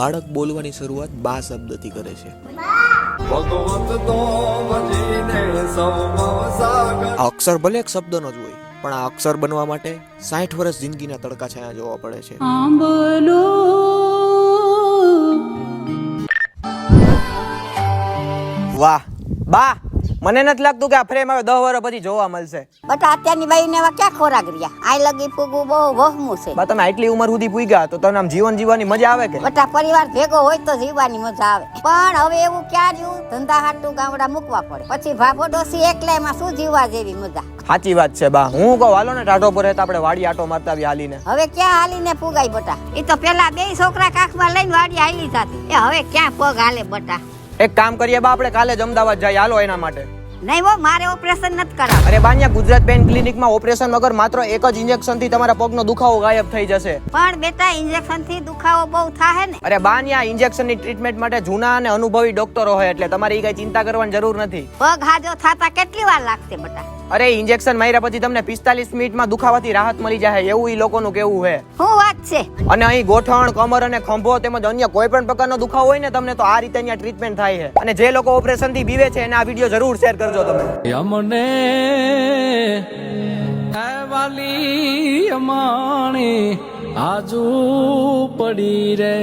બાળક બોલવાની શરૂઆત બા શબ્દથી કરે છે. આ અક્ષર ભલે એક શબ્દનો જ હોય, પણ આ અક્ષર બનવા માટે 60 વર્ષ જિંદગીના તડકા છાયા જોવા પડે છે. વાહ બા, મને નથી લાગતું કે આ ફ્રેમ હવે 10 વર્ષ પછી જોવા મળશે. બટા અત્યારની બાઈને એવા ક્યાં ખોરાક રહ્યા? આઈ લગી પૂગવું બહુ વહમું છે. બા તમે આટલી ઉંમર સુધી પૂગ્યા તો તમને આમ જીવન જીવવાની મજા આવે કે? બટા પરિવાર ભેગો હોય તો જીવવાની મજા આવે, પણ હવે એવું ક્યાં રહ્યું? ધંધા હાટું ગામડા મૂકવા પડે, પછી ભાભો ડોસી એકલાયમાં શું જીવવા જેવી મજા? સાચી વાત છે બા. હું કહું હાલો ને ટાઢો પર આપણે વાડી આટો મારતા આવી હાલીને. હવે ક્યાં હાલીને પુગાય બટા? એ તો પેલા 2 છોકરા કાખમાં લઈને વાડી હાલી જાતી, એ હવે ક્યાં પગ હાલે બટા? એક કામ કરીએ બા, આપણે કાલે જ અમદાવાદ જાય, હાલો એના માટે. નહીં હો, મારે ઓપરેશન નથી કરાવ. અરે બાન્યા, ગુજરાત પેન ક્લિનિકમાં ઓપરેશન વગર માત્ર એક જ ઇન્જેક્શન થી તમારા પગનો દુખાવો ગાયબ થઈ જશે. પણ બેટા ઇન્જેક્શન થી દુખાવો બહુ થાય ને? અરે બાન્યા, ઇન્જેક્શન ની ટ્રીટમેન્ટ માટે જૂના અને અનુભવી ડોક્ટરો હોય, એટલે તમારે કઈ ચિંતા કરવાની જરૂર નથી. પગ હાજો થાતા કેટલી વાર લાગશે બટા? અરે ઇન્જેક્શન માર્યા પછી તમને 45 મિનિટમાં દુખાવાથી રાહત મળી જાય, એવું ઈ લોકોનું કેવું છે. શું વાત છે? અને અહીં ગોઠણ, કમર અને ખંભો તેમજ અન્ય કોઈ પણ પ્રકારનો દુખાવો હોય ને તમને, તો આ રીતે અહીંયા ટ્રીટમેન્ટ થાય છે. અને જે લોકો ઓપરેશન થી બીવે છે એને આ વિડીયો જરૂર શેર કરજો તમે. અમને વાલી અમાણે આજુ પડી રે.